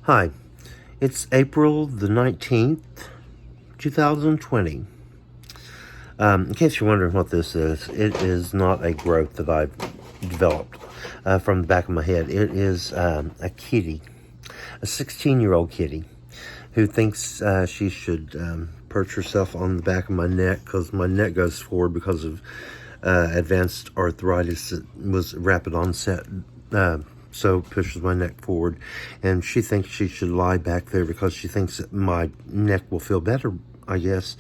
Hi, it's April the 19th, 2020. In case you're wondering what this is, it is not a growth that I've developed from the back of my head. It is a kitty, a 16-year-old kitty, who thinks she should perch herself on the back of my neck because my neck goes forward because of advanced arthritis that was rapid onset. So pushes my neck forward, and she thinks she should lie back there because she thinks that my neck will feel better, I guess,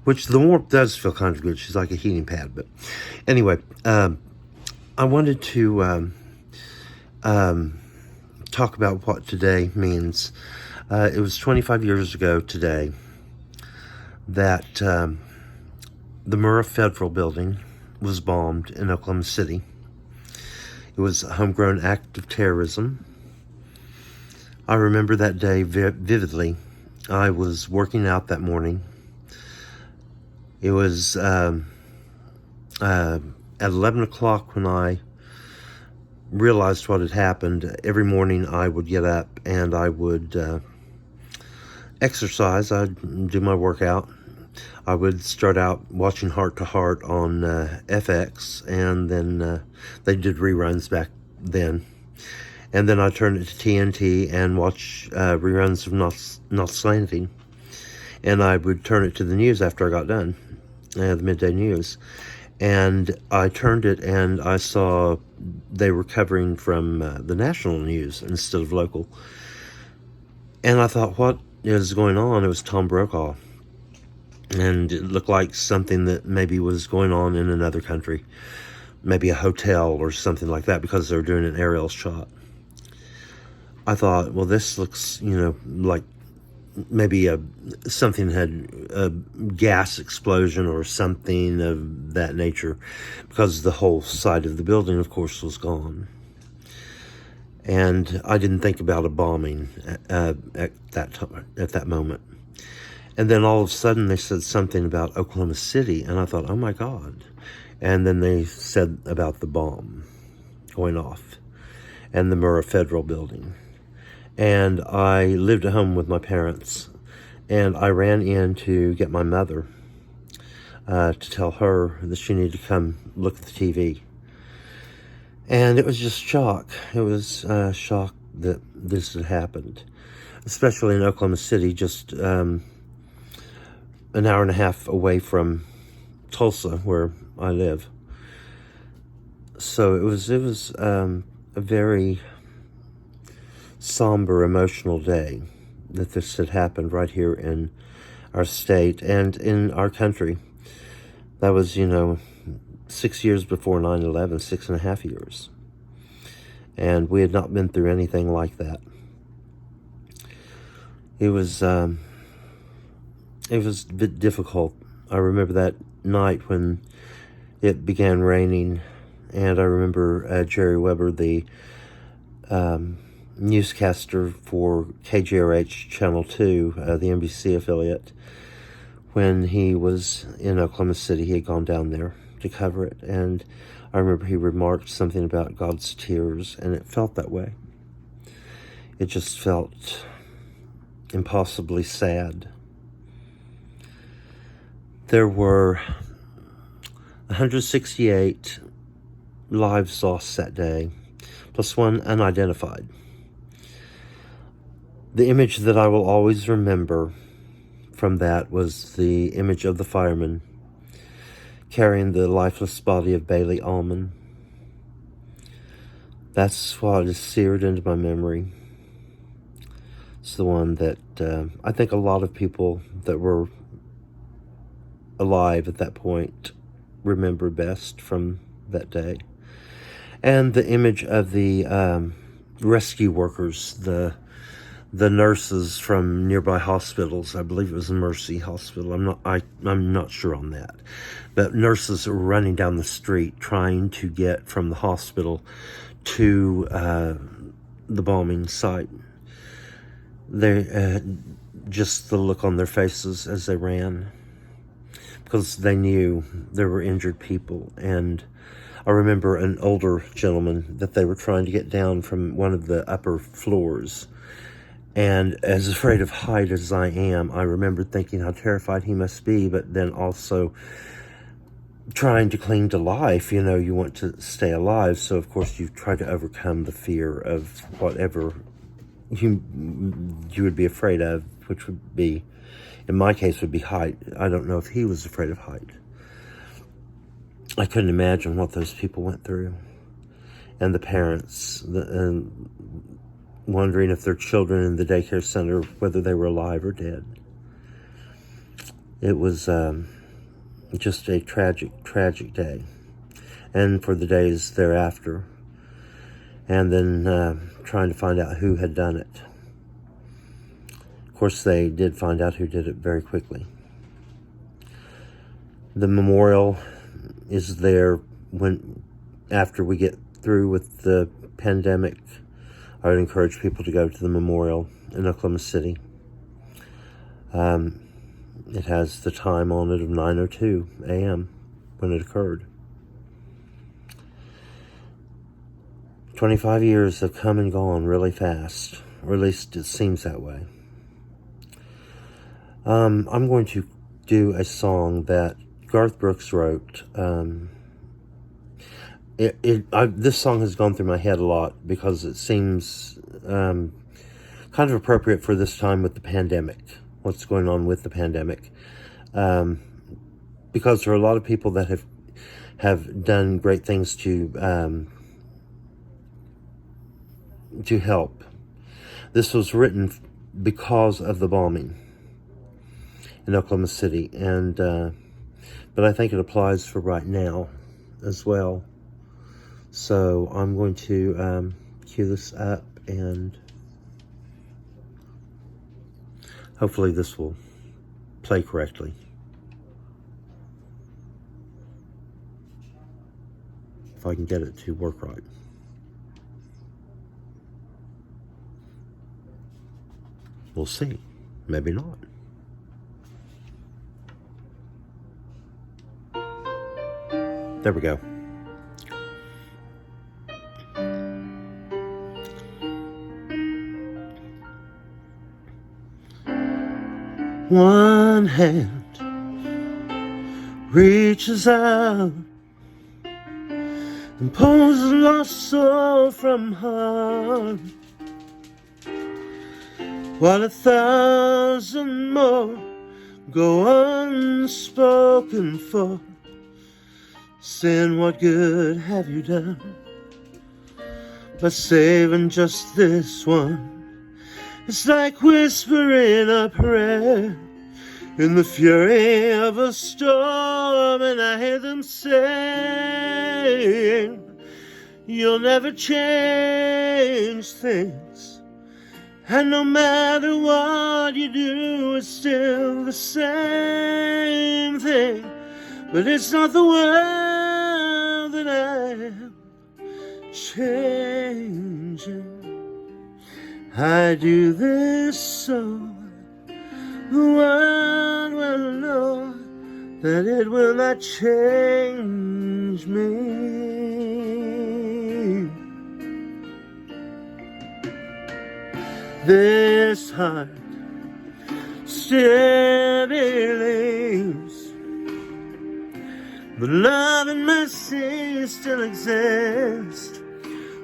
which the warmth does feel kind of good. She's like a heating pad. But anyway, I wanted to talk about what today means. It was 25 years ago today that the Murrah Federal Building was bombed in Oklahoma City. It was a homegrown act of terrorism. I remember that day vividly. I was working out that morning. It was at 11 o'clock when I realized what had happened. Every morning I would get up and I would exercise. I'd do my workout. I would start out watching Heart to Heart on FX, and then they did reruns back then. And then I'd turn it to TNT and watch reruns of Not Slanting. And I would turn it to the news after I got done, the midday news. And I turned it and I saw they were covering from the national news instead of local. And I thought, what is going on? It was Tom Brokaw. And it looked like something that maybe was going on in another country, maybe a hotel or something like that, because they were doing an aerial shot. I thought, well, this looks, like maybe something had a gas explosion or something of that nature, because the whole side of the building, of course, was gone. And I didn't think about a bombing at that moment. And then all of a sudden they said something about Oklahoma City, and I thought, oh my God. And then they said about the bomb going off and the Murrah Federal Building. And I lived at home with my parents, and I ran in to get my mother to tell her that she needed to come look at the TV. And it was just shock. It was shock that this had happened, especially in Oklahoma City, just an hour and a half away from Tulsa, where I live. So it was a very somber, emotional day that this had happened right here in our state and in our country. That was, 6 years before 9/11, 6.5 years. And we had not been through anything like that. It was a bit difficult. I remember that night when it began raining, and I remember Jerry Weber, the newscaster for KGRH Channel 2, the NBC affiliate, when he was in Oklahoma City. He had gone down there to cover it, and I remember he remarked something about God's tears, and it felt that way. It just felt impossibly sad. There were 168 lives lost that day, plus one unidentified. The image that I will always remember from that was the image of the fireman carrying the lifeless body of Bailey Allman. That's what is seared into my memory. It's the one that I think a lot of people that were alive at that point remember best from that day. And the image of the rescue workers, the nurses from nearby hospitals. I believe it was Mercy Hospital. I'm not sure on that. But nurses were running down the street trying to get from the hospital to the bombing site. They just the look on their faces as they ran, because they knew there were injured people. And I remember an older gentleman that they were trying to get down from one of the upper floors, And as afraid of height as I am, I remember thinking how terrified he must be, but then also trying to cling to life. You know, you want to stay alive, so of course you try to overcome the fear of whatever you would be afraid of, which would be, in my case, would be height. I don't know if he was afraid of height. I couldn't imagine what those people went through. And the parents, and wondering if their children in the daycare center, whether they were alive or dead. It was just a tragic, tragic day. And for the days thereafter. And then trying to find out who had done it. Of course, they did find out who did it very quickly. The memorial is there after we get through with the pandemic. I would encourage people to go to the memorial in Oklahoma City. It has the time on it of 9:02 a.m. when it occurred. 25 years have come and gone really fast, or at least it seems that way. I'm going to do a song that Garth Brooks wrote. This song has gone through my head a lot because it seems kind of appropriate for this time with the pandemic, what's going on with the pandemic. Because there are a lot of people that have done great things to help. This was written because of the bombing in Oklahoma City, and but I think it applies for right now as well. So I'm going to cue this up, and hopefully this will play correctly. If I can get it to work right. We'll see. Maybe not. There we go. One hand reaches out and pulls the lost soul from harm, while 1,000 more go unspoken for. Sin, what good have you done by saving just this one? It's like whispering a prayer in the fury of a storm, and I hear them saying, you'll never change things, and no matter what you do, it's still the same thing. But it's not the world that I am changing. I do this so the world will know that it will not change me. This heart still believes, but love and mercy still exist,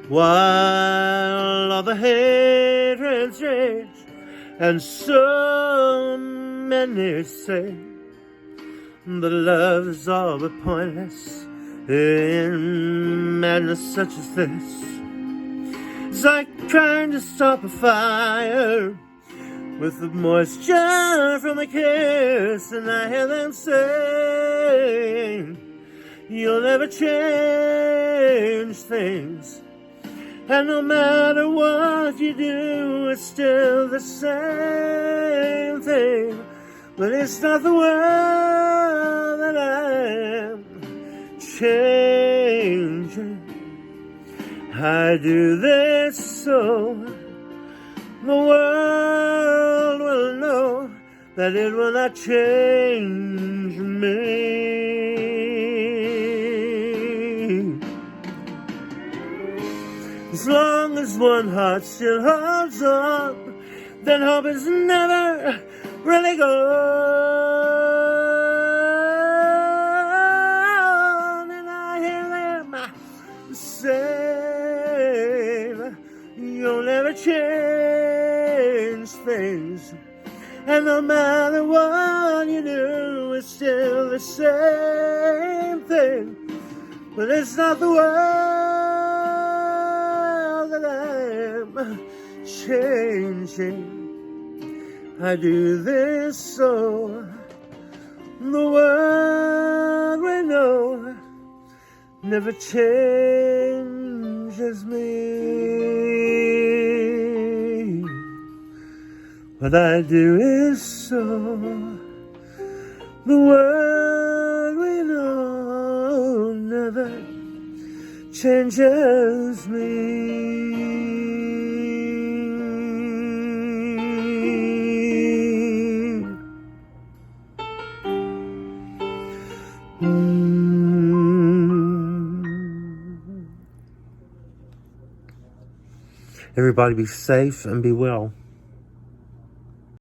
while all the hatreds rage, and so many say that love is all but pointless in madness such as this. It's like trying to stop a fire with the moisture from a kiss, and I hear them saying, you'll never change things, and no matter what you do, it's still the same thing. But it's not the world that I am changing. I do this so the world will know that it will not change me. As long as one heart still holds on, then hope is never really gone. And I hear them say, you'll never change things. And no matter what you do, it's still the same thing. But it's not the world that I'm changing. I do this so the world we know never changes me. What I do is so the world we know never changes me. Everybody be safe and be well.